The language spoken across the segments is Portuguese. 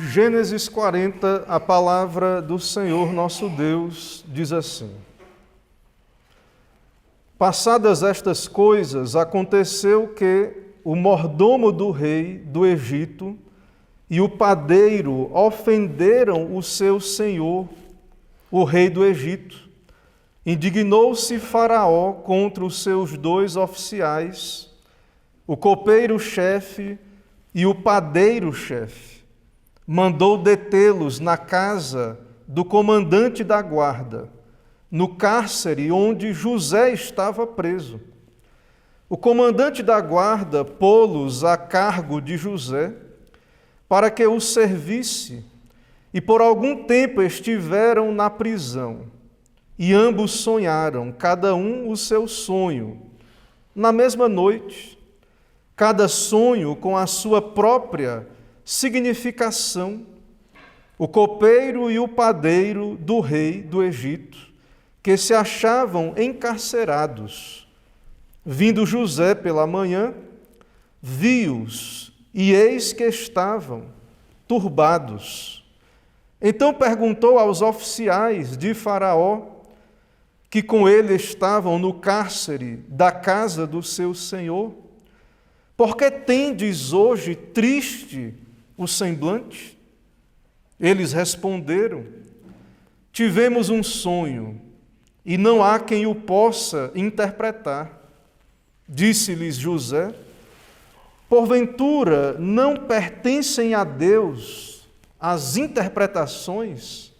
Gênesis 40, a palavra do Senhor nosso Deus diz assim: Passadas estas coisas, aconteceu que o mordomo do rei do Egito e o padeiro ofenderam o seu senhor, o rei do Egito. Indignou-se Faraó contra os seus dois oficiais, o copeiro-chefe e o padeiro-chefe. Mandou detê-los na casa do comandante da guarda, no cárcere onde José estava preso. O comandante da guarda pô-los a cargo de José, para que o servisse, e por algum tempo estiveram na prisão. E ambos sonharam, cada um o seu sonho, na mesma noite, cada sonho com a sua própria significação. O copeiro e o padeiro do rei do Egito, que se achavam encarcerados. Vindo José pela manhã, viu-os, e eis que estavam turbados. Então perguntou aos oficiais de Faraó, que com ele estavam no cárcere da casa do seu senhor: Por que tendes hoje triste o semblante? Eles responderam: Tivemos um sonho, e não há quem o possa interpretar. Disse-lhes José: Porventura não pertencem a Deus as interpretações?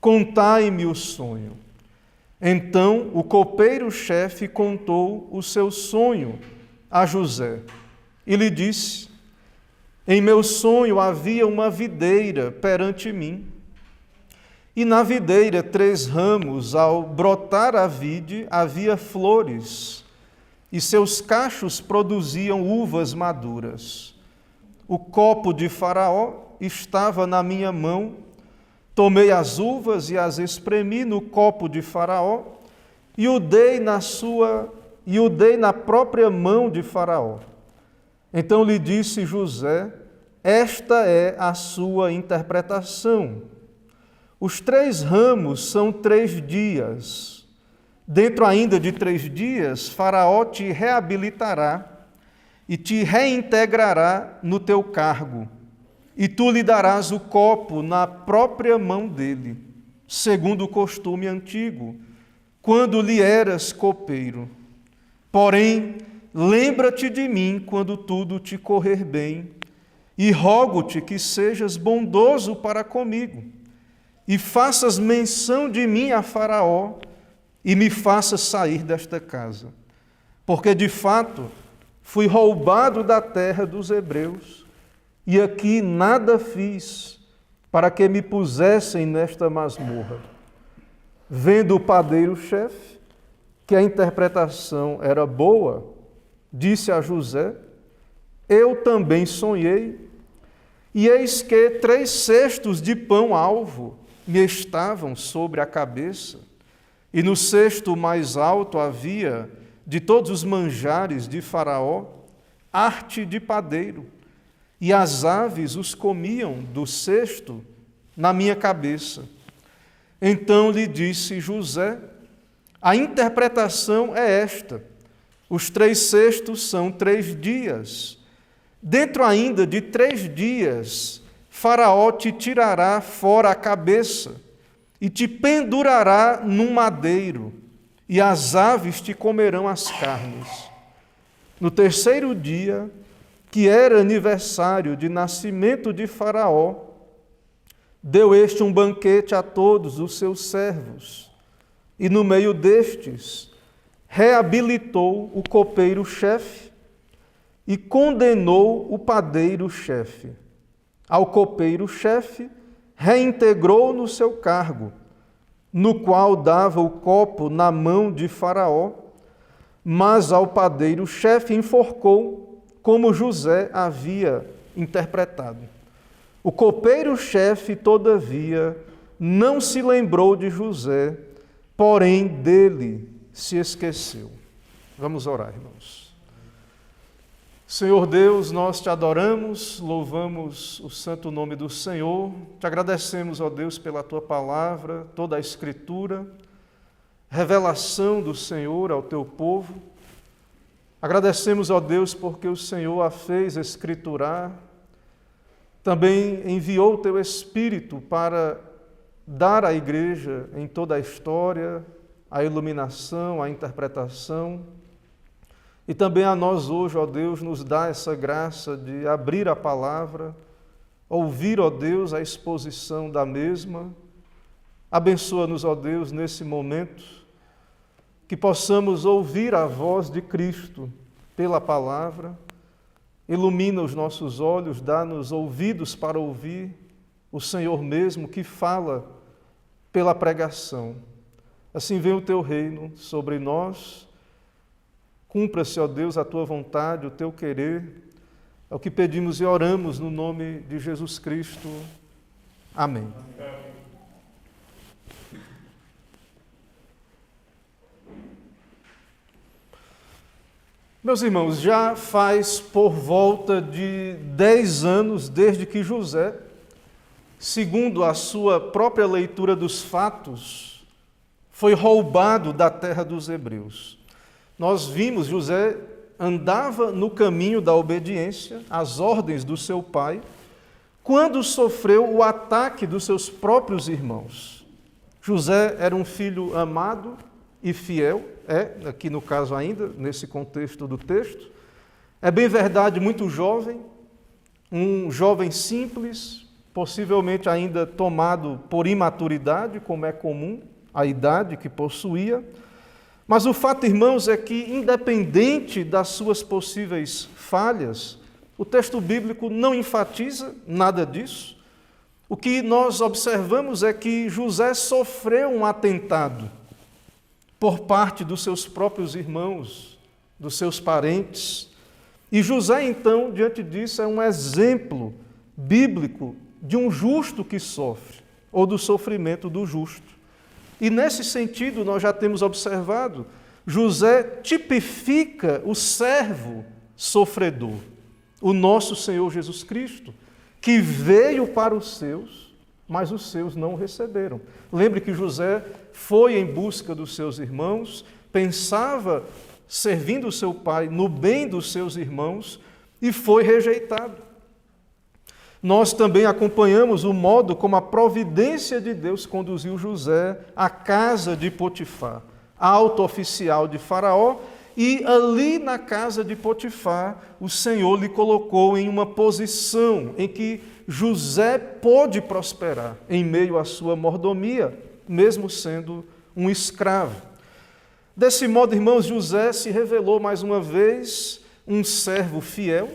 Contai-me o sonho. Então o copeiro-chefe contou o seu sonho a José e lhe disse: Em meu sonho havia uma videira perante mim, e na videira 3 ramos, ao brotar a vide, havia flores, e seus cachos produziam uvas maduras. O copo de Faraó estava na minha mão. Tomei as uvas e as espremi no copo de Faraó e o dei na própria mão de Faraó. Então lhe disse José: Esta é a sua interpretação. Os 3 ramos são 3 dias. Dentro ainda de 3 dias, Faraó te reabilitará e te reintegrará no teu cargo. E tu lhe darás o copo na própria mão dele, segundo o costume antigo, quando lhe eras copeiro. Porém, lembra-te de mim quando tudo te correr bem, e rogo-te que sejas bondoso para comigo, e faças menção de mim a Faraó, e me faças sair desta casa. Porque, de fato, fui roubado da terra dos hebreus, e aqui nada fiz para que me pusessem nesta masmorra. Vendo o padeiro-chefe que a interpretação era boa, disse a José: Eu também sonhei, e eis que 3 cestos de pão-alvo me estavam sobre a cabeça, e no cesto mais alto havia, de todos os manjares de Faraó, arte de padeiro, e as aves os comiam do cesto na minha cabeça. Então lhe disse José: A interpretação é esta: os 3 cestos são 3 dias. Dentro ainda de 3 dias, Faraó te tirará fora a cabeça e te pendurará num madeiro, e as aves te comerão as carnes. No 3º dia, que era aniversário de nascimento de Faraó, deu este um banquete a todos os seus servos, e no meio destes reabilitou o copeiro-chefe e condenou o padeiro-chefe. Ao copeiro-chefe reintegrou no seu cargo, no qual dava o copo na mão de Faraó, mas ao padeiro-chefe enforcou, como José havia interpretado. O copeiro-chefe, todavia, não se lembrou de José, porém dele se esqueceu. Vamos orar, irmãos. Senhor Deus, nós te adoramos, louvamos o santo nome do Senhor, te agradecemos, ó Deus, pela tua palavra, toda a Escritura, revelação do Senhor ao teu povo. Agradecemos, ó Deus, porque o Senhor a fez escriturar, também enviou o teu Espírito para dar à igreja em toda a história a iluminação, a interpretação, e também a nós hoje, ó Deus, nos dá essa graça de abrir a palavra, ouvir, ó Deus, a exposição da mesma. Abençoa-nos, ó Deus, nesse momento, que possamos ouvir a voz de Cristo pela palavra. Ilumina os nossos olhos, dá-nos ouvidos para ouvir o Senhor mesmo que fala pela pregação. Assim vem o teu reino sobre nós. Cumpra-se, ó Deus, a tua vontade, o teu querer. É o que pedimos e oramos no nome de Jesus Cristo. Amém. Meus irmãos, já faz por volta de 10 anos desde que José, segundo a sua própria leitura dos fatos, foi roubado da terra dos hebreus. Nós vimos, José andava no caminho da obediência às ordens do seu pai, quando sofreu o ataque dos seus próprios irmãos. José era um filho amado e fiel, aqui no caso ainda, nesse contexto do texto. É bem verdade, muito jovem, um jovem simples, possivelmente ainda tomado por imaturidade, como é comum, a idade que possuía. Mas o fato, irmãos, é que, independente das suas possíveis falhas, o texto bíblico não enfatiza nada disso. O que nós observamos é que José sofreu um atentado por parte dos seus próprios irmãos, dos seus parentes. E José, então, diante disso, é um exemplo bíblico de um justo que sofre, ou do sofrimento do justo. E nesse sentido, nós já temos observado, José tipifica o servo sofredor, o nosso Senhor Jesus Cristo, que veio para os seus, mas os seus não o receberam. Lembre que José foi em busca dos seus irmãos, pensava, servindo o seu pai, no bem dos seus irmãos, e foi rejeitado. Nós também acompanhamos o modo como a providência de Deus conduziu José à casa de Potifar, alto oficial de Faraó, e ali na casa de Potifar, o Senhor lhe colocou em uma posição em que José pôde prosperar em meio à sua mordomia, mesmo sendo um escravo. Desse modo, irmãos, José se revelou mais uma vez um servo fiel,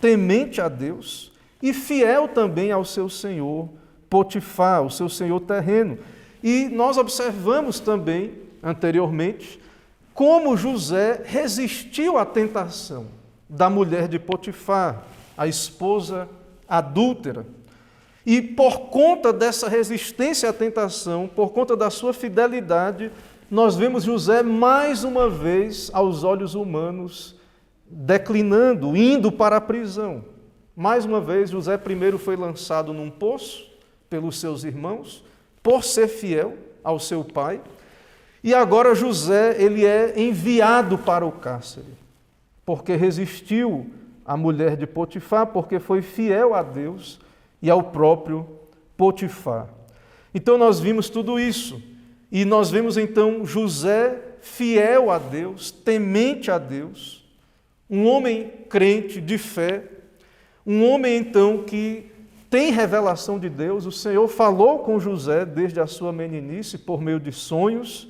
temente a Deus, e fiel também ao seu senhor Potifar, o seu senhor terreno. E nós observamos também, anteriormente, como José resistiu à tentação da mulher de Potifar, a esposa adúltera. E por conta dessa resistência à tentação, por conta da sua fidelidade, nós vemos José mais uma vez, aos olhos humanos, declinando, indo para a prisão. Mais uma vez, José primeiro foi lançado num poço pelos seus irmãos, por ser fiel ao seu pai, e agora José ele é enviado para o cárcere, porque resistiu à mulher de Potifar, porque foi fiel a Deus e ao próprio Potifar. Então nós vimos tudo isso, e nós vemos então José fiel a Deus, temente a Deus, um homem crente de fé, um homem, então, que tem revelação de Deus. O Senhor falou com José desde a sua meninice, por meio de sonhos.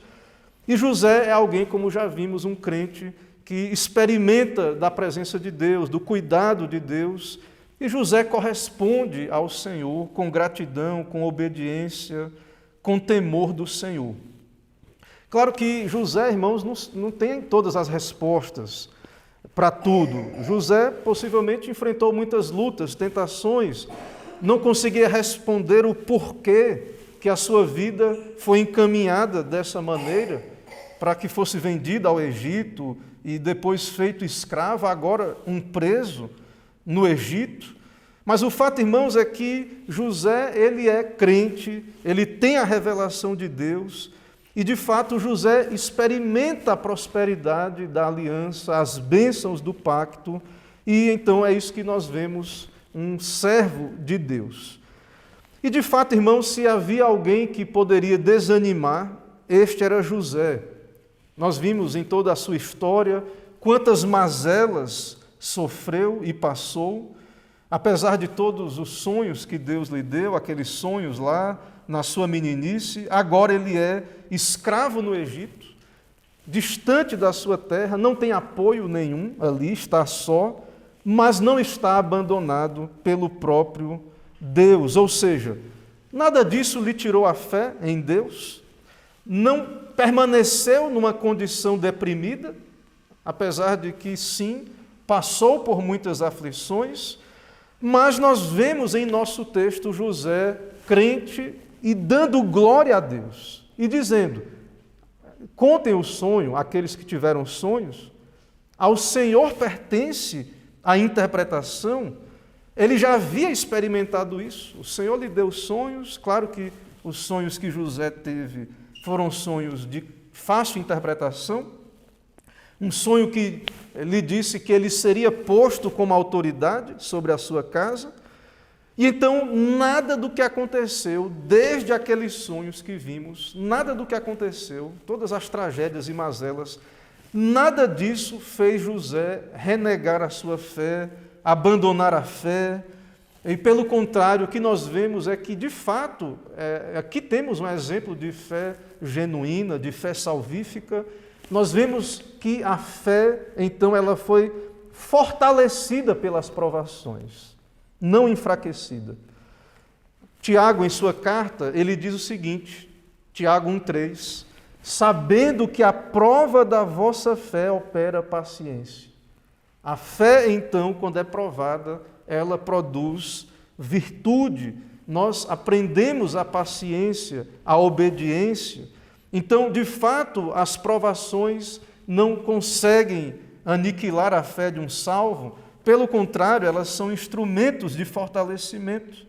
E José é alguém, como já vimos, um crente que experimenta da presença de Deus, do cuidado de Deus. E José corresponde ao Senhor com gratidão, com obediência, com temor do Senhor. Claro que José, irmãos, não tem todas as respostas para tudo. José possivelmente enfrentou muitas lutas, tentações, não conseguia responder o porquê que a sua vida foi encaminhada dessa maneira, para que fosse vendido ao Egito e depois feito escravo, agora um preso no Egito. Mas o fato, irmãos, é que José, ele é crente, ele tem a revelação de Deus, e de fato José experimenta a prosperidade da aliança, as bênçãos do pacto, e então é isso que nós vemos, um servo de Deus. E de fato, irmãos, se havia alguém que poderia desanimar, este era José. Nós vimos em toda a sua história quantas mazelas sofreu e passou, apesar de todos os sonhos que Deus lhe deu, aqueles sonhos lá na sua meninice, agora ele é escravo no Egito, distante da sua terra, não tem apoio nenhum ali, está só, mas não está abandonado pelo próprio Deus. Ou seja, nada disso lhe tirou a fé em Deus, não permaneceu numa condição deprimida, apesar de que sim, passou por muitas aflições, mas nós vemos em nosso texto José crente e dando glória a Deus e dizendo: contem o sonho, aqueles que tiveram sonhos, ao Senhor pertence a interpretação. Ele já havia experimentado isso, o Senhor lhe deu sonhos, claro que os sonhos que José teve foram sonhos de fácil interpretação, um sonho que lhe disse que ele seria posto como autoridade sobre a sua casa, e então nada do que aconteceu, desde aqueles sonhos que vimos, nada do que aconteceu, todas as tragédias e mazelas, nada disso fez José renegar a sua fé, abandonar a fé, e pelo contrário, o que nós vemos é que, de fato, aqui temos um exemplo de fé genuína, de fé salvífica. Nós vemos que a fé, então, ela foi fortalecida pelas provações, não enfraquecida. Tiago, em sua carta, ele diz o seguinte, Tiago 1,3, sabendo que a prova da vossa fé opera paciência. A fé, então, quando é provada, ela produz virtude. Nós aprendemos a paciência, a obediência. Então, de fato, as provações não conseguem aniquilar a fé de um salvo, pelo contrário, elas são instrumentos de fortalecimento.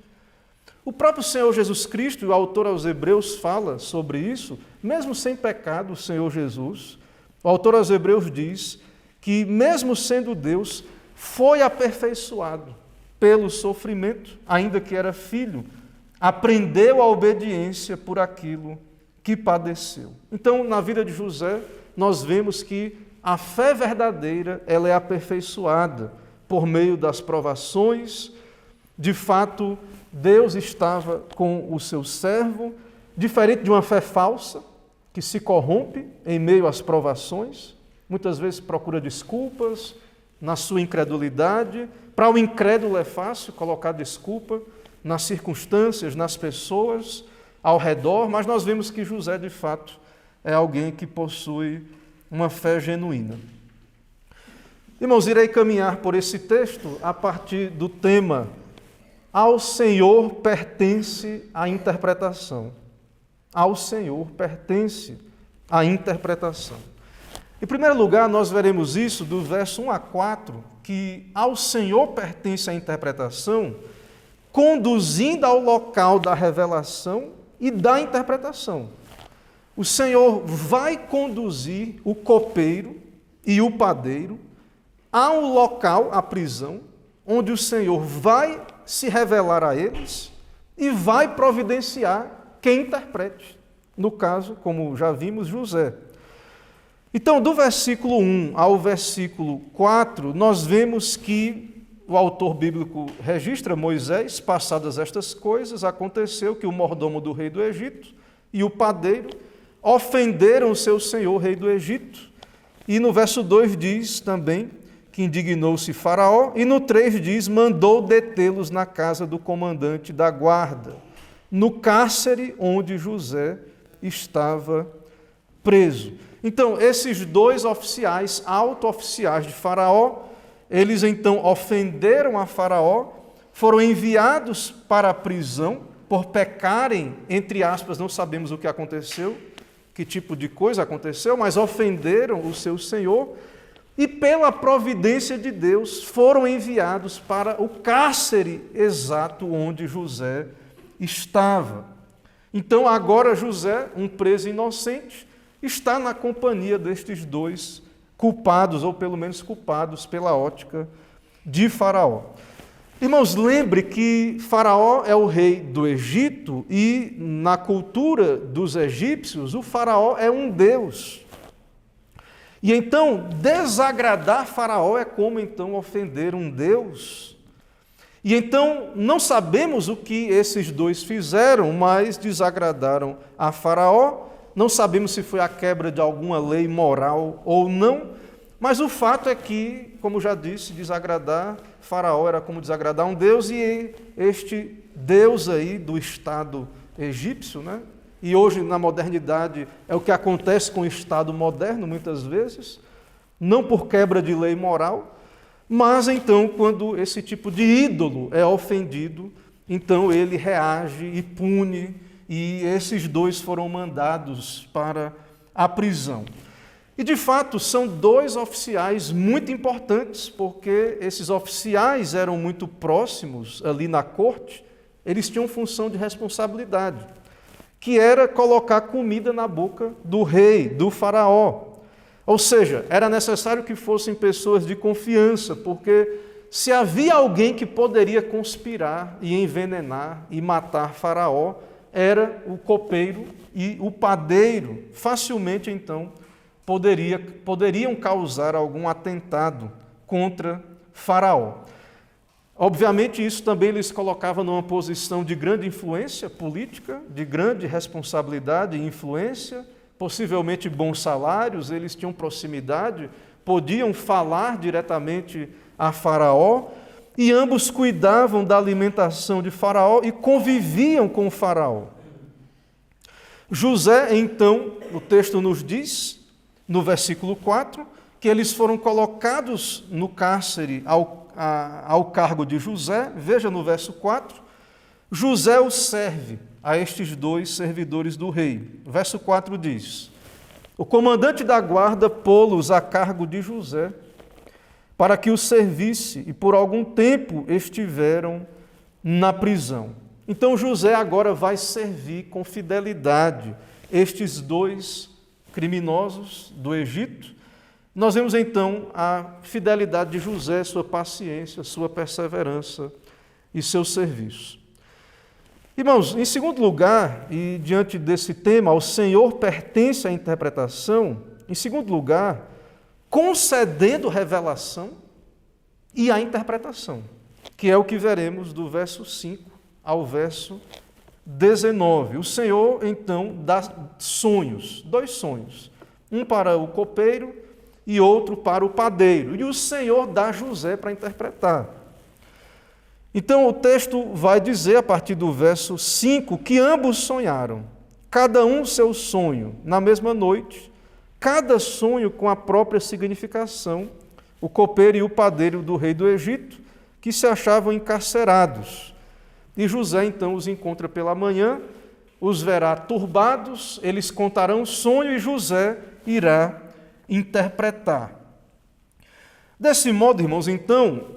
O próprio Senhor Jesus Cristo, o autor aos Hebreus, fala sobre isso, mesmo sem pecado, o Senhor Jesus, o autor aos Hebreus diz que, mesmo sendo Deus, foi aperfeiçoado pelo sofrimento, ainda que era filho, aprendeu a obediência por aquilo que padeceu. Então, na vida de José, nós vemos que a fé verdadeira, ela é aperfeiçoada por meio das provações. De fato, Deus estava com o seu servo, diferente de uma fé falsa, que se corrompe em meio às provações, muitas vezes procura desculpas na sua incredulidade. Para o incrédulo é fácil colocar desculpa nas circunstâncias, nas pessoas ao redor, mas nós vemos que José, de fato, é alguém que possui uma fé genuína. Irmãos, irei caminhar por esse texto a partir do tema: ao Senhor pertence a interpretação. Ao Senhor pertence a interpretação. Em primeiro lugar, nós veremos isso do verso 1 a 4, que ao Senhor pertence a interpretação, conduzindo ao local da revelação e da interpretação. O Senhor vai conduzir o copeiro e o padeiro ao local, à prisão, onde o Senhor vai se revelar a eles e vai providenciar quem interprete. No caso, como já vimos, José. Então, do versículo 1 ao versículo 4, nós vemos que o autor bíblico registra Moisés, passadas estas coisas, aconteceu que o mordomo do rei do Egito e o padeiro ofenderam o seu senhor, rei do Egito. E no verso 2 diz também que indignou-se Faraó, e no 3 diz, mandou detê-los na casa do comandante da guarda, no cárcere onde José estava preso. Então, esses dois oficiais, alto-oficiais de Faraó, eles então ofenderam a Faraó, foram enviados para a prisão por pecarem, entre aspas, não sabemos o que aconteceu, que tipo de coisa aconteceu, mas ofenderam o seu Senhor e, pela providência de Deus, foram enviados para o cárcere exato onde José estava. Então, agora José, um preso inocente, está na companhia destes dois culpados, ou pelo menos culpados pela ótica de Faraó. Irmãos, lembre que Faraó é o rei do Egito e, na cultura dos egípcios, o Faraó é um deus. E então, desagradar Faraó é como então ofender um deus. E então, não sabemos o que esses dois fizeram, mas desagradaram a Faraó. Não sabemos se foi a quebra de alguma lei moral ou não, mas o fato é que, como já disse, desagradar Faraó era como desagradar um deus, e este deus aí do Estado egípcio, né? E hoje, na modernidade, é o que acontece com o Estado moderno, muitas vezes, não por quebra de lei moral, mas então, quando esse tipo de ídolo é ofendido, então ele reage e pune, e esses dois foram mandados para a prisão. E, de fato, são dois oficiais muito importantes, porque esses oficiais eram muito próximos ali na corte, eles tinham função de responsabilidade, que era colocar comida na boca do rei, do faraó. Ou seja, era necessário que fossem pessoas de confiança, porque se havia alguém que poderia conspirar e envenenar e matar Faraó, era o copeiro e o padeiro. Facilmente, então, poderiam causar algum atentado contra Faraó. Obviamente, isso também lhes colocava numa posição de grande influência política, de grande responsabilidade e influência, possivelmente bons salários, eles tinham proximidade, podiam falar diretamente a Faraó, e ambos cuidavam da alimentação de Faraó e conviviam com o Faraó. José, então, o texto nos diz, no versículo 4, que eles foram colocados no cárcere ao cargo de José. Veja no verso 4, José os serve a estes dois servidores do rei. Verso 4 diz: o comandante da guarda pô-los a cargo de José, para que o servisse, e por algum tempo estiveram na prisão. Então José agora vai servir com fidelidade estes dois criminosos do Egito. Nós vemos então a fidelidade de José, sua paciência, sua perseverança e seu serviço. Irmãos, em segundo lugar, e diante desse tema, ao Senhor pertence a interpretação, em segundo lugar, concedendo revelação e a interpretação, que é o que veremos do verso 5 ao verso 19. O Senhor, então, dá sonhos, dois sonhos, um para o copeiro e outro para o padeiro, e o Senhor dá José para interpretar. Então, o texto vai dizer, a partir do verso 5, que ambos sonharam, cada um seu sonho, na mesma noite, cada sonho com a própria significação, o copeiro e o padeiro do rei do Egito, que se achavam encarcerados. E José, então, os encontra pela manhã, os verá turbados, eles contarão o sonho e José irá interpretar. Desse modo, irmãos, então,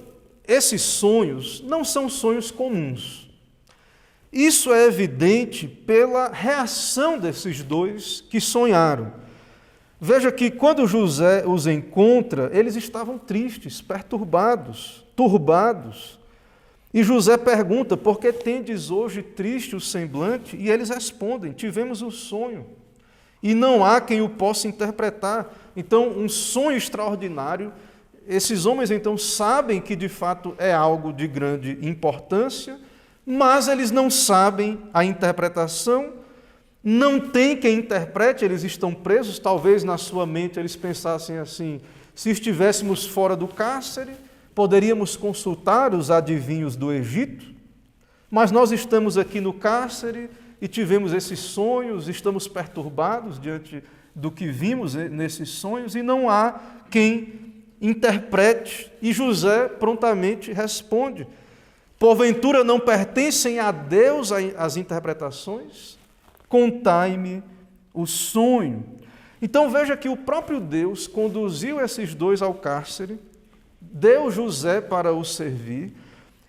esses sonhos não são sonhos comuns. Isso é evidente pela reação desses dois que sonharam. Veja que quando José os encontra, eles estavam tristes, perturbados, turbados. E José pergunta: por que tendes hoje triste o semblante? E eles respondem: tivemos um sonho, e não há quem o possa interpretar. Então, um sonho extraordinário. Esses homens, então, sabem que, de fato, é algo de grande importância, mas eles não sabem a interpretação, não tem quem interprete, eles estão presos. Talvez na sua mente eles pensassem assim: se estivéssemos fora do cárcere, poderíamos consultar os adivinhos do Egito, mas nós estamos aqui no cárcere e tivemos esses sonhos, estamos perturbados diante do que vimos nesses sonhos e não há quem interprete. E José prontamente responde: porventura não pertencem a Deus as interpretações? Contai-me o sonho. Então veja que o próprio Deus conduziu esses dois ao cárcere, deu José para o servir,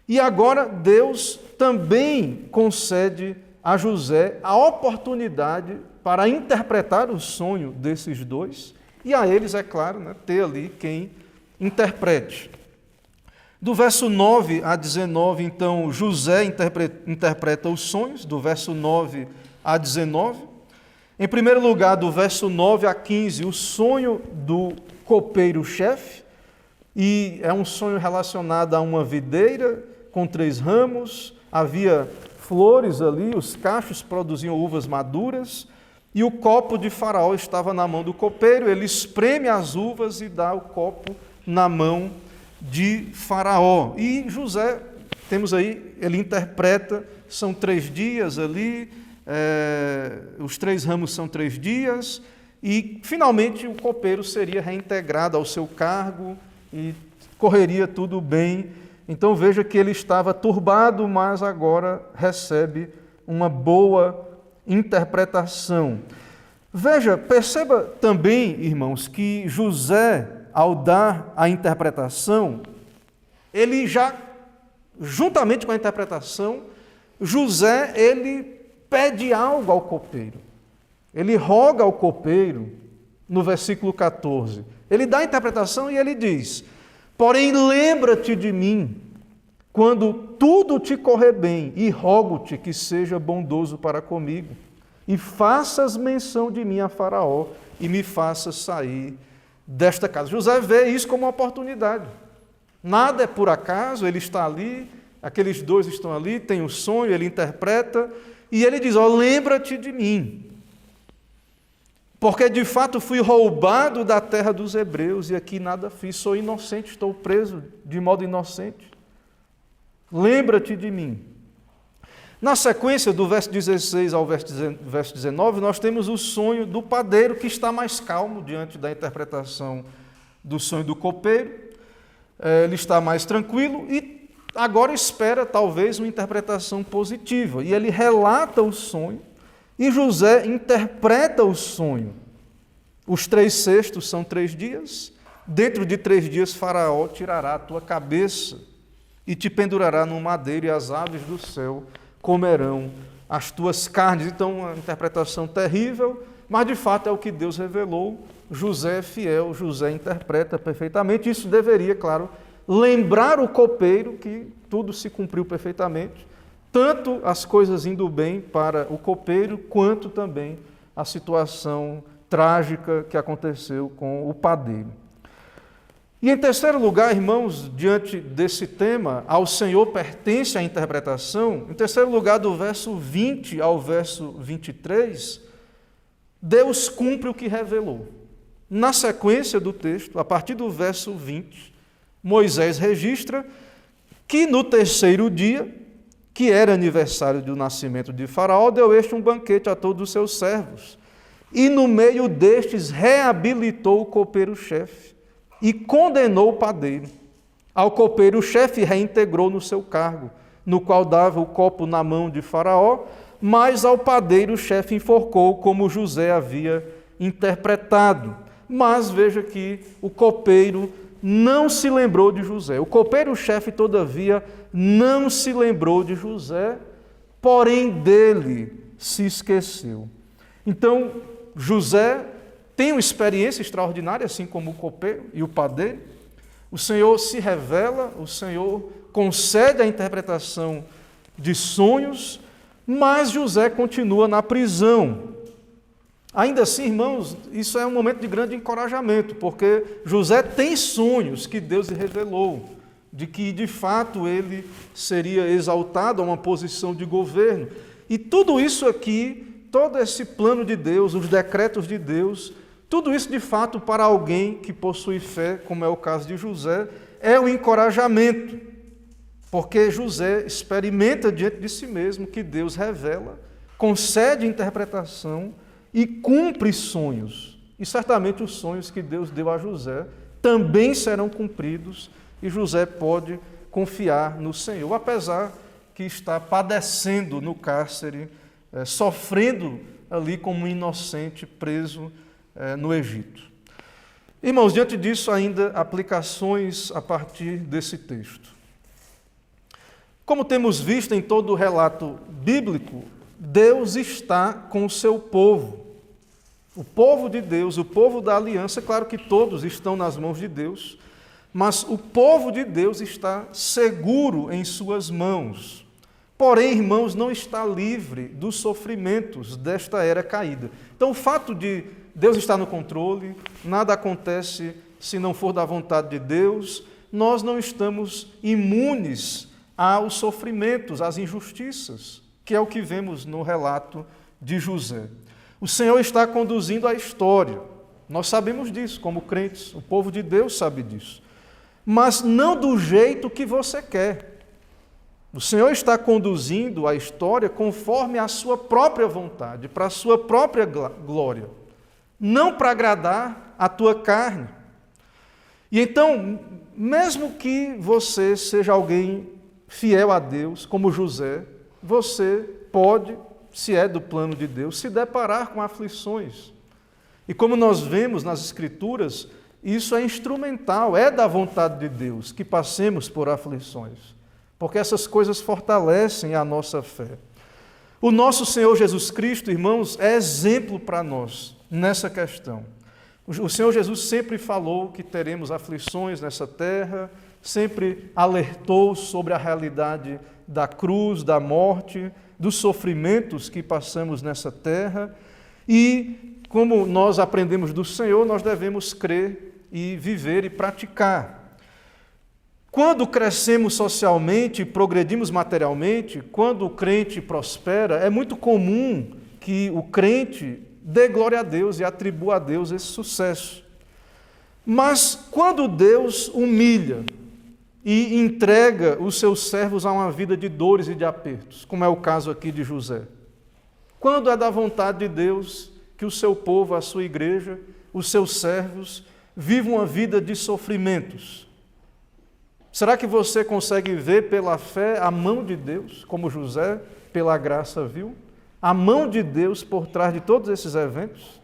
e agora Deus também concede a José a oportunidade para interpretar o sonho desses dois, e a eles, é claro, ter ali quem interprete. Do verso 9 a 19, então, José interpreta os sonhos, do verso 9 a 19. Em primeiro lugar, do verso 9 a 15, o sonho do copeiro-chefe, e é um sonho relacionado a uma videira com 3 ramos, havia flores ali, os cachos produziam uvas maduras, e o copo de Faraó estava na mão do copeiro, ele espreme as uvas e dá o copo na mão de Faraó. E José, temos aí, ele interpreta, são 3 dias ali, os 3 ramos são 3 dias, e finalmente o copeiro seria reintegrado ao seu cargo e correria tudo bem. Então veja que ele estava turbado, mas agora recebe uma boa interpretação. Veja, perceba também, irmãos, que José, ao dar a interpretação, ele já, juntamente com a interpretação, José, ele pede algo ao copeiro. Ele roga ao copeiro, no versículo 14. Ele dá a interpretação e ele diz: porém, lembra-te de mim, quando tudo te correr bem, e rogo-te que seja bondoso para comigo, e faças menção de mim a Faraó, e me faças sair desta casa. José vê isso como uma oportunidade. Nada é por acaso, ele está ali, aqueles dois estão ali, tem um sonho, ele interpreta, e ele diz: lembra-te de mim, porque de fato fui roubado da terra dos hebreus, e aqui nada fiz, sou inocente, estou preso de modo inocente. Lembra-te de mim. Na sequência, do verso 16 ao verso 19, nós temos o sonho do padeiro, que está mais calmo diante da interpretação do sonho do copeiro. Ele está mais tranquilo e agora espera talvez uma interpretação positiva. E ele relata o sonho e José interpreta o sonho. Os 3 cestos são 3 dias. Dentro de 3 dias, Faraó tirará a tua cabeça e te pendurará no madeiro, e as aves do céu comerão as tuas carnes. Então, uma interpretação terrível, mas de fato é o que Deus revelou. José é fiel, José interpreta perfeitamente. Isso deveria, claro, lembrar o copeiro que tudo se cumpriu perfeitamente, tanto as coisas indo bem para o copeiro, quanto também a situação trágica que aconteceu com o padeiro. E em terceiro lugar, irmãos, diante desse tema, ao Senhor pertence a interpretação. Em terceiro lugar, do verso 20 ao verso 23, Deus cumpre o que revelou. Na sequência do texto, a partir do verso 20, Moisés registra que no 3º dia, que era aniversário do nascimento de Faraó, deu este um banquete a todos os seus servos. E no meio destes reabilitou o copeiro-chefe e condenou o padeiro. Ao copeiro-chefe reintegrou no seu cargo, no qual dava o copo na mão de Faraó, mas ao padeiro-chefe enforcou, como José havia interpretado. Mas veja que o copeiro não se lembrou de José. O copeiro-chefe, todavia, não se lembrou de José, porém dele se esqueceu. Então, José tem uma experiência extraordinária, assim como o copeiro e o padeiro. O Senhor se revela, o Senhor concede a interpretação de sonhos, mas José continua na prisão. Ainda assim, irmãos, isso é um momento de grande encorajamento, porque José tem sonhos que Deus lhe revelou, de que de fato ele seria exaltado a uma posição de governo. E tudo isso aqui, todo esse plano de Deus, os decretos de Deus, tudo isso, de fato, para alguém que possui fé, como é o caso de José, é um encorajamento, porque José experimenta diante de si mesmo que Deus revela, concede interpretação e cumpre sonhos. E certamente os sonhos que Deus deu a José também serão cumpridos, e José pode confiar no Senhor, apesar que está padecendo no cárcere, sofrendo ali como um inocente preso no Egito. Irmãos, diante disso ainda aplicações a partir desse texto. Como temos visto em todo o relato bíblico, Deus está com o seu povo. O povo de Deus, o povo da aliança, claro que todos estão nas mãos de Deus, mas o povo de Deus está seguro em suas mãos. Porém, irmãos, não está livre dos sofrimentos desta era caída. Então, o fato de Deus estar no controle, nada acontece se não for da vontade de Deus, nós não estamos imunes aos sofrimentos, às injustiças, que é o que vemos no relato de José. O Senhor está conduzindo a história. Nós sabemos disso, como crentes, o povo de Deus sabe disso. Mas não do jeito que você quer. O Senhor está conduzindo a história conforme a sua própria vontade, para a sua própria glória, não para agradar a tua carne. E então, mesmo que você seja alguém fiel a Deus, como José, você pode, se é do plano de Deus, se deparar com aflições. E como nós vemos nas Escrituras, isso é instrumental, é da vontade de Deus que passemos por aflições, porque essas coisas fortalecem a nossa fé. O nosso Senhor Jesus Cristo, irmãos, é exemplo para nós nessa questão. O Senhor Jesus sempre falou que teremos aflições nessa terra, sempre alertou sobre a realidade da cruz, da morte, dos sofrimentos que passamos nessa terra. E, como nós aprendemos do Senhor, nós devemos crer e viver e praticar. Quando crescemos socialmente, progredimos materialmente, quando o crente prospera, é muito comum que o crente dê glória a Deus e atribua a Deus esse sucesso. Mas quando Deus humilha e entrega os seus servos a uma vida de dores e de apertos, como é o caso aqui de José, quando é da vontade de Deus que o seu povo, a sua igreja, os seus servos, vivam uma vida de sofrimentos, será que você consegue ver pela fé a mão de Deus, como José, pela graça, viu? A mão de Deus por trás de todos esses eventos?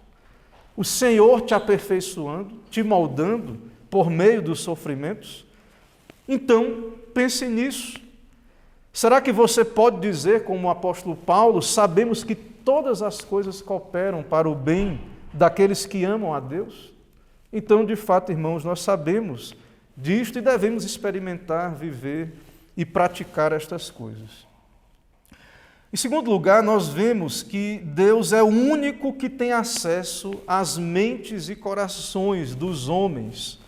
O Senhor te aperfeiçoando, te moldando por meio dos sofrimentos? Então, pense nisso. Será que você pode dizer, como o apóstolo Paulo, sabemos que todas as coisas cooperam para o bem daqueles que amam a Deus? Então, de fato, irmãos, nós sabemos disto e devemos experimentar, viver e praticar estas coisas. Em segundo lugar, nós vemos que Deus é o único que tem acesso às mentes e corações dos homens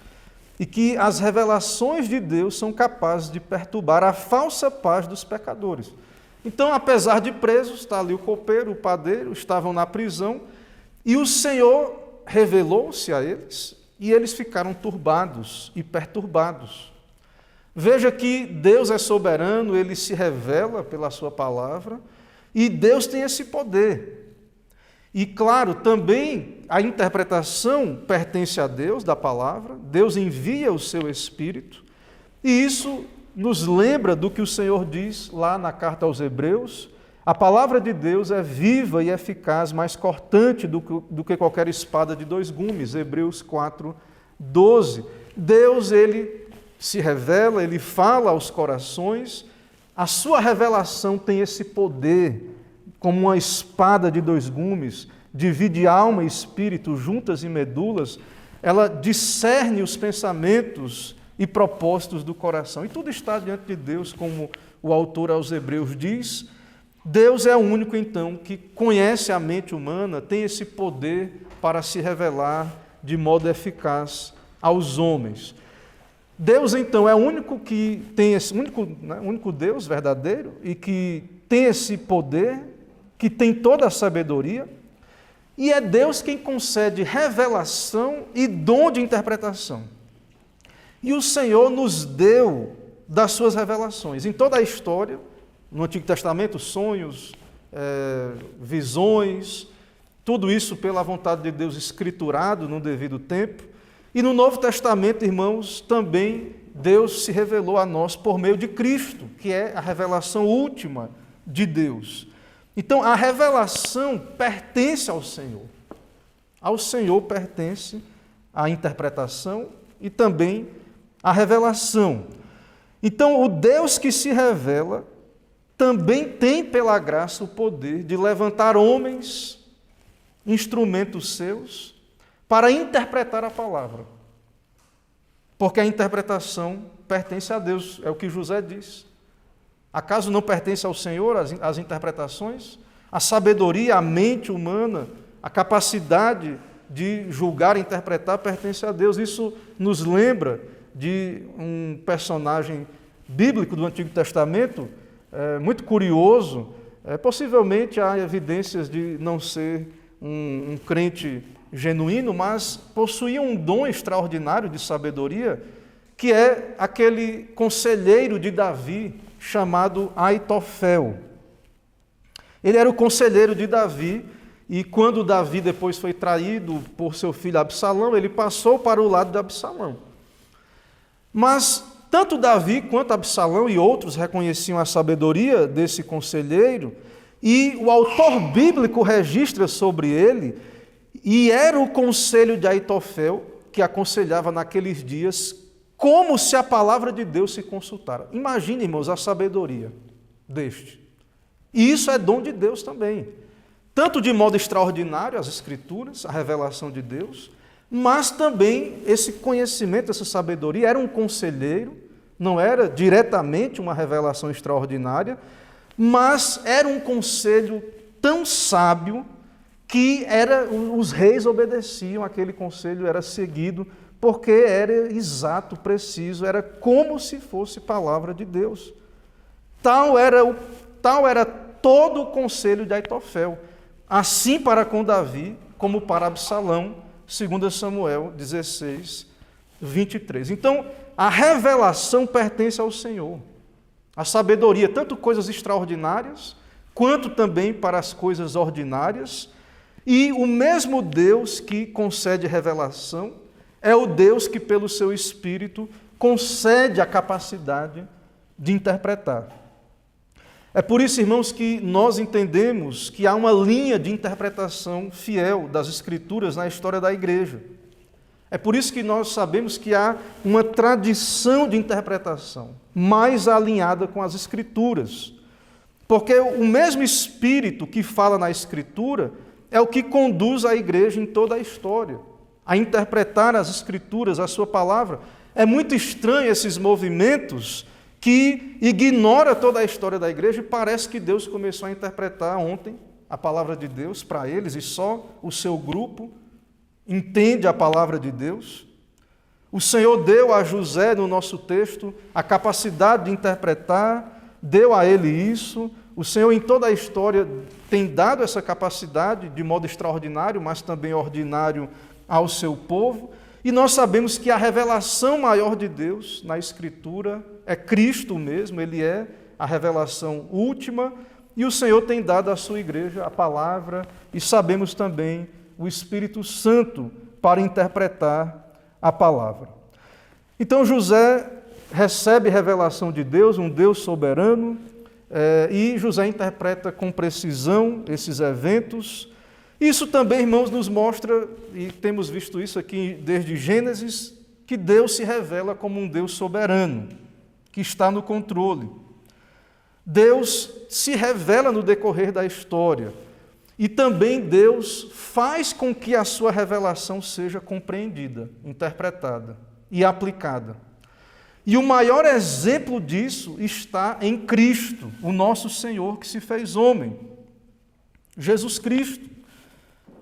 e que as revelações de Deus são capazes de perturbar a falsa paz dos pecadores. Então, apesar de presos, está ali o copeiro, o padeiro, estavam na prisão e o Senhor revelou-se a eles e eles ficaram turbados e perturbados. Veja que Deus é soberano, Ele se revela pela sua palavra e Deus tem esse poder. E, claro, também a interpretação pertence a Deus, da palavra, Deus envia o seu Espírito e isso nos lembra do que o Senhor diz lá na carta aos Hebreus. A palavra de Deus é viva e eficaz, mais cortante do que qualquer espada de dois gumes. Hebreus 4:12. Deus, Ele se revela, Ele fala aos corações. A sua revelação tem esse poder, como uma espada de dois gumes, divide alma e espírito, juntas e medulas. Ela discerne os pensamentos e propósitos do coração. E tudo está diante de Deus, como o autor aos Hebreus diz. Deus é o único, então, que conhece a mente humana, tem esse poder para se revelar de modo eficaz aos homens. Deus, então, é o único que tem esse único Deus verdadeiro e que tem esse poder, que tem toda a sabedoria, e é Deus quem concede revelação e dom de interpretação. E o Senhor nos deu das suas revelações. Em toda a história, no Antigo Testamento, sonhos, visões, tudo isso pela vontade de Deus escriturado no devido tempo. E no Novo Testamento, irmãos, também Deus se revelou a nós por meio de Cristo, que é a revelação última de Deus. Então, a revelação pertence ao Senhor. Ao Senhor pertence a interpretação e também a revelação. Então, o Deus que se revela também tem, pela graça, o poder de levantar homens, instrumentos seus, para interpretar a palavra. Porque a interpretação pertence a Deus, é o que José diz. Acaso não pertence ao Senhor as interpretações? A sabedoria, a mente humana, a capacidade de julgar e interpretar pertence a Deus. Isso nos lembra de um personagem bíblico do Antigo Testamento, muito curioso. Possivelmente há evidências de não ser um crente genuíno, mas possuía um dom extraordinário de sabedoria, que é aquele conselheiro de Davi, chamado Aitofel. Ele era o conselheiro de Davi, e quando Davi depois foi traído por seu filho Absalão, ele passou para o lado de Absalão. Mas tanto Davi quanto Absalão e outros reconheciam a sabedoria desse conselheiro, e o autor bíblico registra sobre ele, e era o conselho de Aitofel que aconselhava naqueles dias como se a palavra de Deus se consultara. Imagine, irmãos, a sabedoria deste. E isso é dom de Deus também. Tanto de modo extraordinário, as Escrituras, a revelação de Deus, mas também esse conhecimento, essa sabedoria, era um conselheiro, não era diretamente uma revelação extraordinária, mas era um conselho tão sábio que os reis obedeciam, aquele conselho era seguido, porque era exato, preciso, era como se fosse palavra de Deus. Tal era todo o conselho de Aitofel, assim para com Davi, como para Absalão, 2 Samuel 16, 23. Então, a revelação pertence ao Senhor. A sabedoria, tanto coisas extraordinárias, quanto também para as coisas ordinárias. E o mesmo Deus que concede revelação é o Deus que, pelo seu Espírito, concede a capacidade de interpretar. É por isso, irmãos, que nós entendemos que há uma linha de interpretação fiel das Escrituras na história da Igreja. É por isso que nós sabemos que há uma tradição de interpretação mais alinhada com as Escrituras. Porque o mesmo Espírito que fala na Escritura é o que conduz a Igreja em toda a história, a interpretar as Escrituras, a sua palavra. É muito estranho esses movimentos que ignora toda a história da Igreja e parece que Deus começou a interpretar ontem a palavra de Deus para eles e só o seu grupo entende a palavra de Deus. O Senhor deu a José, no nosso texto, a capacidade de interpretar, deu a ele isso. O Senhor, em toda a história, tem dado essa capacidade de modo extraordinário, mas também ordinário ao seu povo. E nós sabemos que a revelação maior de Deus na Escritura é Cristo mesmo, Ele é a revelação última, e o Senhor tem dado à sua igreja a palavra, e sabemos também o Espírito Santo para interpretar a palavra. Então José recebe revelação de Deus, um Deus soberano, e José interpreta com precisão esses eventos. Isso também, irmãos, nos mostra, e temos visto isso aqui desde Gênesis, que Deus se revela como um Deus soberano, que está no controle. Deus se revela no decorrer da história, e também Deus faz com que a sua revelação seja compreendida, interpretada e aplicada. E o maior exemplo disso está em Cristo, o nosso Senhor que se fez homem, Jesus Cristo.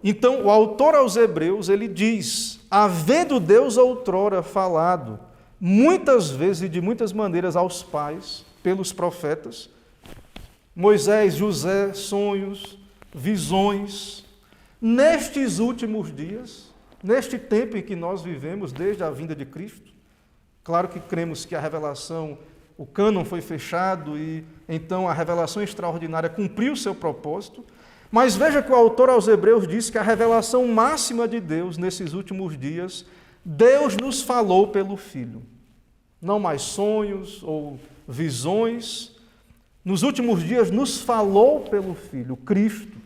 Então, o autor aos Hebreus, ele diz: havendo Deus outrora falado, muitas vezes e de muitas maneiras aos pais, pelos profetas, Moisés, José, sonhos, visões, nestes últimos dias, neste tempo em que nós vivemos, desde a vinda de Cristo. Claro que cremos que a revelação, o cânon foi fechado e então a revelação extraordinária cumpriu o seu propósito, mas veja que o autor aos Hebreus diz que a revelação máxima de Deus nesses últimos dias, Deus nos falou pelo Filho. Não mais sonhos ou visões, nos últimos dias nos falou pelo Filho, Cristo,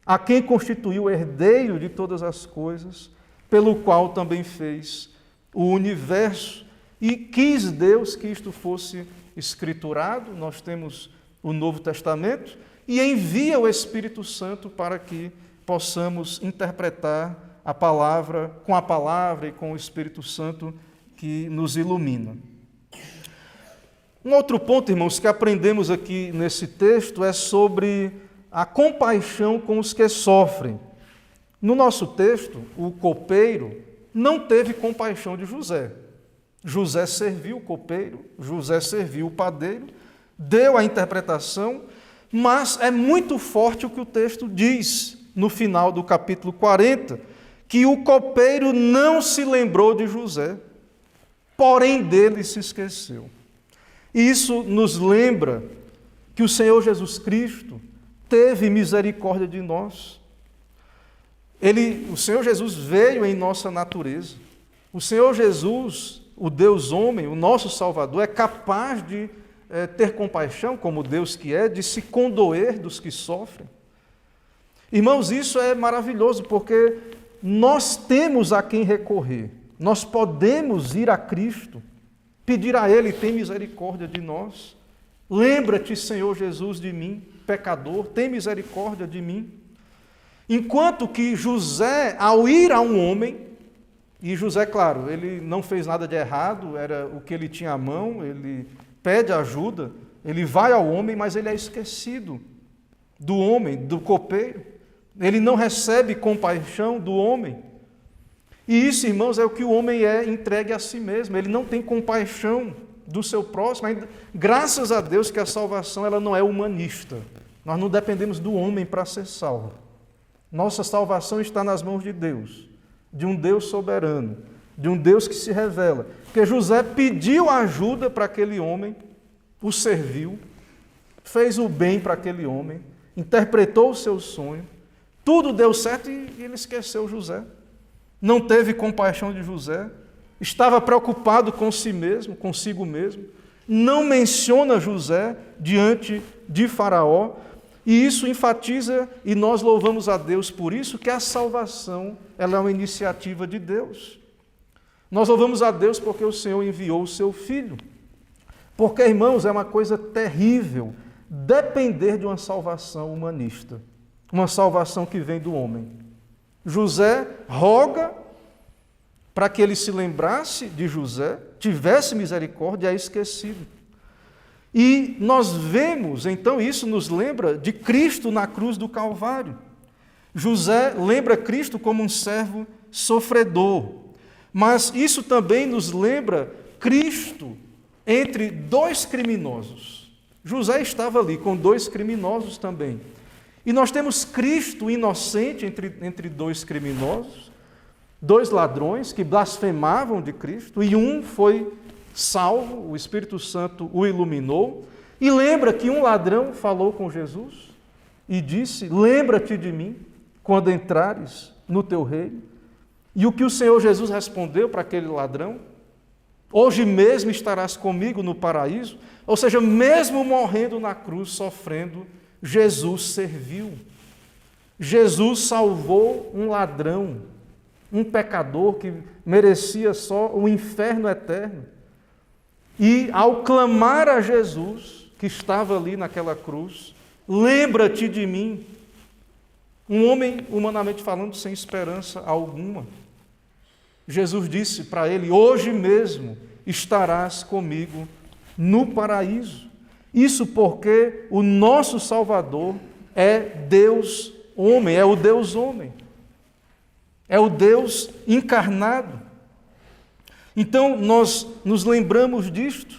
a quem constituiu o herdeiro de todas as coisas, pelo qual também fez o universo. E quis Deus que isto fosse escriturado, nós temos o Novo Testamento, e envia o Espírito Santo para que possamos interpretar a palavra e com o Espírito Santo que nos ilumina. Um outro ponto, irmãos, que aprendemos aqui nesse texto é sobre a compaixão com os que sofrem. No nosso texto, o copeiro não teve compaixão de José. José serviu o copeiro, José serviu o padeiro, deu a interpretação, mas é muito forte o que o texto diz no final do capítulo 40, que o copeiro não se lembrou de José, porém dele se esqueceu. Isso nos lembra que o Senhor Jesus Cristo teve misericórdia de nós. O Senhor Jesus veio em nossa natureza. O Senhor Jesus, o Deus homem, o nosso Salvador, é capaz de ter compaixão, como Deus que é, de se condoer dos que sofrem. Irmãos, isso é maravilhoso, porque nós temos a quem recorrer. Nós podemos ir a Cristo, pedir a Ele, tem misericórdia de nós. Lembra-te, Senhor Jesus, de mim, pecador, tem misericórdia de mim. Enquanto que José, ao ir a um homem, e José, claro, ele não fez nada de errado, era o que ele tinha à mão, ele pede ajuda, ele vai ao homem, mas ele é esquecido do homem, do copeiro. Ele não recebe compaixão do homem. E isso, irmãos, é o que o homem é entregue a si mesmo. Ele não tem compaixão do seu próximo. Graças a Deus que a salvação ela não é humanista. Nós não dependemos do homem para ser salvo. Nossa salvação está nas mãos de Deus, de um Deus soberano, de um Deus que se revela. Porque José pediu ajuda para aquele homem, o serviu, fez o bem para aquele homem, interpretou o seu sonho, tudo deu certo e ele esqueceu José. Não teve compaixão de José, estava preocupado com si mesmo, consigo mesmo, não menciona José diante de Faraó, e isso enfatiza, e nós louvamos a Deus por isso, que a salvação ela é uma iniciativa de Deus. Nós louvamos a Deus porque o Senhor enviou o seu Filho. Porque, irmãos, é uma coisa terrível depender de uma salvação humanista, uma salvação que vem do homem. José roga para que ele se lembrasse de José, tivesse misericórdia e é esquecido. E nós vemos, então, isso nos lembra de Cristo na cruz do Calvário. José lembra Cristo como um servo sofredor, mas isso também nos lembra Cristo entre dois criminosos. José estava ali com dois criminosos também. E nós temos Cristo inocente entre dois criminosos, dois ladrões que blasfemavam de Cristo, e um foi salvo, o Espírito Santo o iluminou, e lembra que um ladrão falou com Jesus e disse: lembra-te de mim quando entrares no teu reino. E o que o Senhor Jesus respondeu para aquele ladrão? Hoje mesmo estarás comigo no paraíso. Ou seja, mesmo morrendo na cruz, sofrendo, Jesus serviu. Jesus salvou um ladrão, um pecador que merecia só o inferno eterno. E ao clamar a Jesus, que estava ali naquela cruz, lembra-te de mim, um homem, humanamente falando, sem esperança alguma. Jesus disse para ele: hoje mesmo estarás comigo no paraíso. Isso porque o nosso Salvador é Deus homem, é o Deus homem, é o Deus encarnado. Então, nós nos lembramos disto.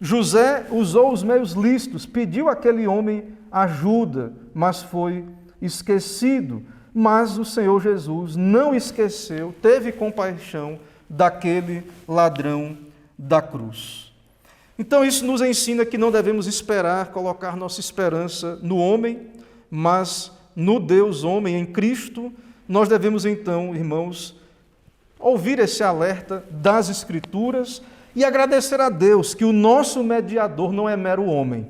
José usou os meios lícitos, pediu àquele homem ajuda, mas foi esquecido. Mas o Senhor Jesus não esqueceu, teve compaixão daquele ladrão da cruz. Então, isso nos ensina que não devemos esperar, colocar nossa esperança no homem, mas no Deus homem, em Cristo. Nós devemos, então, irmãos, ouvir esse alerta das Escrituras E agradecer a Deus que o nosso mediador não é mero homem,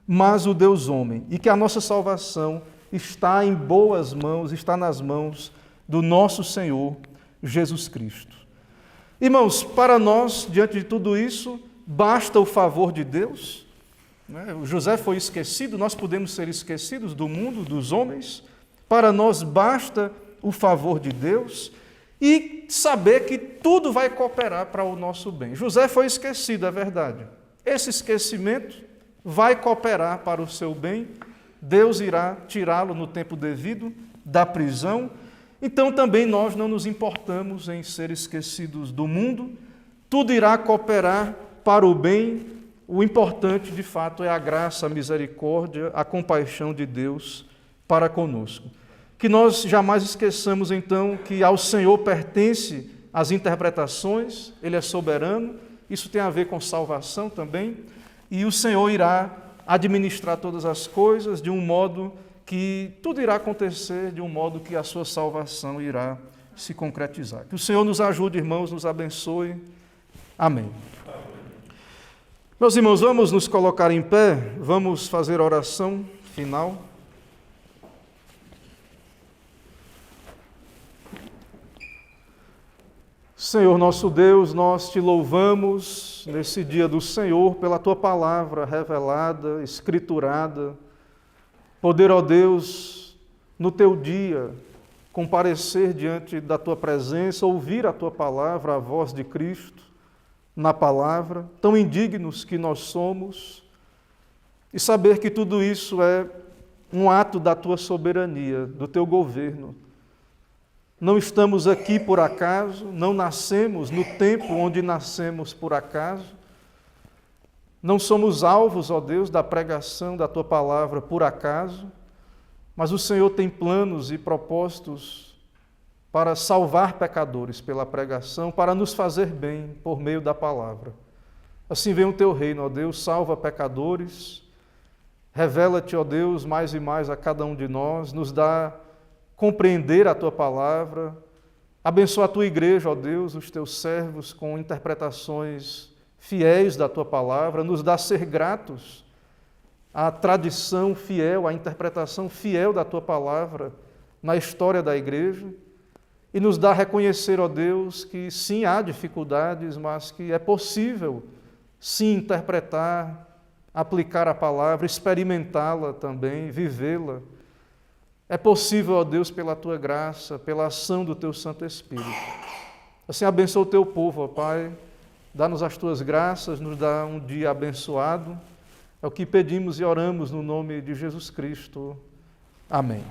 mas o Deus homem, e que a nossa salvação está em boas mãos, está nas mãos do nosso Senhor Jesus Cristo. Irmãos, para nós, diante de tudo isso, basta o favor de Deus. O José foi esquecido, nós podemos ser esquecidos do mundo, dos homens. Para nós basta o favor de Deus e saber que tudo vai cooperar para o nosso bem. José foi esquecido, é verdade. Esse esquecimento vai cooperar para o seu bem. Deus irá tirá-lo no tempo devido da prisão. Então também nós não nos importamos em ser esquecidos do mundo. Tudo irá cooperar para o bem. O importante, de fato, é a graça, a misericórdia, a compaixão de Deus para conosco. Que nós jamais esqueçamos, então, que ao Senhor pertence as interpretações, Ele é soberano, isso tem a ver com salvação também, e o Senhor irá administrar todas as coisas de um modo que tudo irá acontecer, de um modo que a sua salvação irá se concretizar. Que o Senhor nos ajude, irmãos, nos abençoe. Amém. Meus irmãos, vamos nos colocar em pé, vamos fazer a oração final. Senhor nosso Deus, nós te louvamos nesse dia do Senhor pela tua palavra revelada, escriturada. Poder, ó Deus, no teu dia, comparecer diante da tua presença, ouvir a tua palavra, a voz de Cristo na palavra, tão indignos que nós somos, e saber que tudo isso é um ato da tua soberania, do teu governo. Não estamos aqui por acaso, não nascemos no tempo onde nascemos por acaso, não somos alvos, ó Deus, da pregação da tua palavra por acaso, mas o Senhor tem planos e propósitos para salvar pecadores pela pregação, para nos fazer bem por meio da palavra. Assim vem o teu reino, ó Deus, salva pecadores, revela-te, ó Deus, mais e mais a cada um de nós, nos dá compreender a tua palavra, abençoa a tua igreja, ó Deus, os teus servos com interpretações fiéis da tua palavra, nos dá ser gratos à tradição fiel, à interpretação fiel da tua palavra na história da igreja, e nos dá reconhecer, ó Deus, que sim, há dificuldades, mas que é possível sim interpretar, aplicar a palavra, experimentá-la também, vivê-la. É possível, ó Deus, pela tua graça, pela ação do teu Santo Espírito. Assim, abençoa o teu povo, ó Pai, dá-nos as tuas graças, nos dá um dia abençoado. É o que pedimos e oramos no nome de Jesus Cristo. Amém.